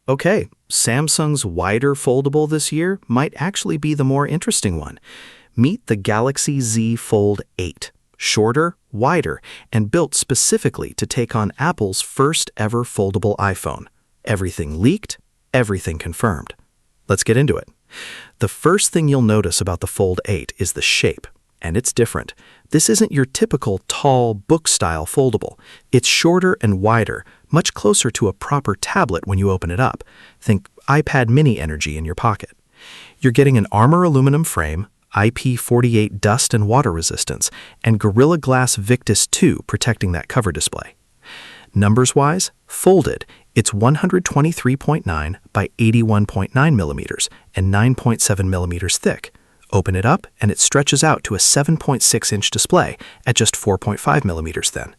Okay, Samsung's wider foldable this year might actually be the more interesting one. Meet the Galaxy Z Fold 8. Shorter, wider, and built specifically to take on Apple's first ever foldable iPhone. Everything leaked, everything confirmed. Let's get into it. The first thing you'll notice about the Fold 8 is the shape, and it's different. This isn't your typical tall, book-style foldable. It's shorter and wider, much closer to a proper tablet when you open it up. Think iPad mini energy in your pocket. You're getting an Armor aluminum frame, IP48 dust and water resistance, and Gorilla Glass Victus 2 protecting that cover display. Numbers-wise, folded, it's 123.9 by 81.9 millimeters and 9.7 millimeters thick. Open it up, and it stretches out to a 7.6-inch display at just 4.5 millimeters thin.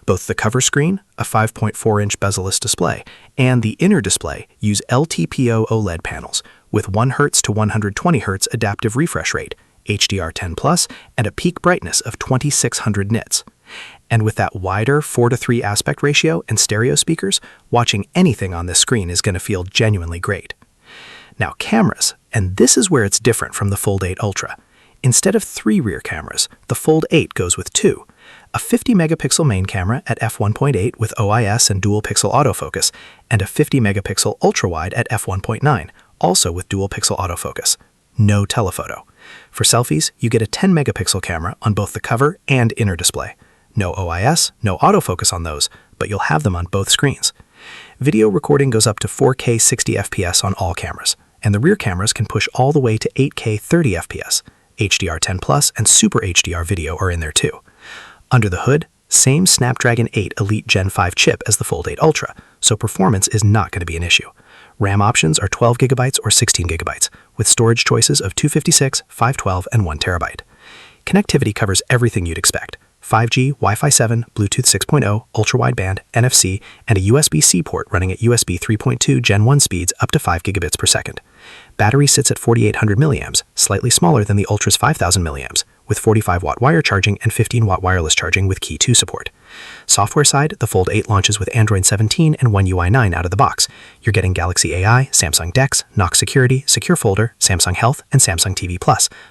Both the cover screen, a 5.4-inch bezel-less display, and the inner display use LTPO OLED panels with 1 Hz to 120 Hz adaptive refresh rate, HDR10+, and a peak brightness of 2600 nits. And with that wider 4:3 aspect ratio and stereo speakers, watching anything on this screen is going to feel genuinely great. Now cameras, and this is where it's different from the Fold 8 Ultra. Instead of 3 rear cameras, the Fold 8 goes with 2. A 50-megapixel main camera at f1.8 with OIS and dual-pixel autofocus, and a 50-megapixel ultra-wide at f1.9, also with dual-pixel autofocus. No telephoto. For selfies, you get a 10-megapixel camera on both the cover and inner display. No OIS, no autofocus on those, but you'll have them on both screens. Video recording goes up to 4K 60 FPS on all cameras, and the rear cameras can push all the way to 8K 30 FPS. HDR10+ and Super HDR video are in there too. Under the hood, same Snapdragon 8 Elite Gen 5 chip as the Fold 8 Ultra, so performance is not going to be an issue. RAM options are 12 GB or 16 GB, with storage choices of 256, 512, and 1 TB. Connectivity covers everything you'd expect: 5G, Wi-Fi 7, Bluetooth 6.0, ultra-wideband, NFC, and a USB-C port running at USB 3.2 Gen 1 speeds up to 5 gigabits per second. Battery sits at 4,800 milliamps, slightly smaller than the Ultra's 5,000 milliamps, with 45-watt wire charging and 15-watt wireless charging with Key 2 support. Software side, the Fold 8 launches with Android 17 and One UI 9 out of the box. You're getting Galaxy AI, Samsung DeX, Knox Security, Secure Folder, Samsung Health, and Samsung TV+,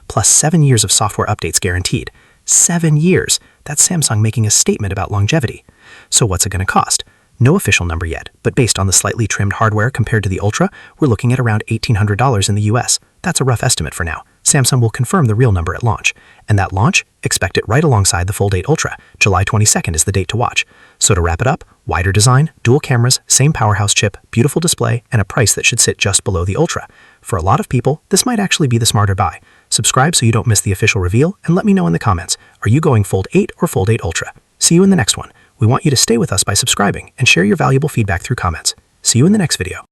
plus 7 years of software updates guaranteed. 7 years! That's Samsung making a statement about longevity. So what's it going to cost? No official number yet, but based on the slightly trimmed hardware compared to the Ultra, we're looking at around $1,800 in the US. That's a rough estimate for now. Samsung will confirm the real number at launch. And that launch, expect it right alongside the Fold 8 Ultra. July 22nd is the date to watch. So to wrap it up, wider design, dual cameras, same powerhouse chip, beautiful display, and a price that should sit just below the Ultra. For a lot of people, this might actually be the smarter buy. Subscribe so you don't miss the official reveal, and let me know in the comments, are you going Fold 8 or Fold 8 Ultra? See you in the next one. We want you to stay with us by subscribing and share your valuable feedback through comments. See you in the next video.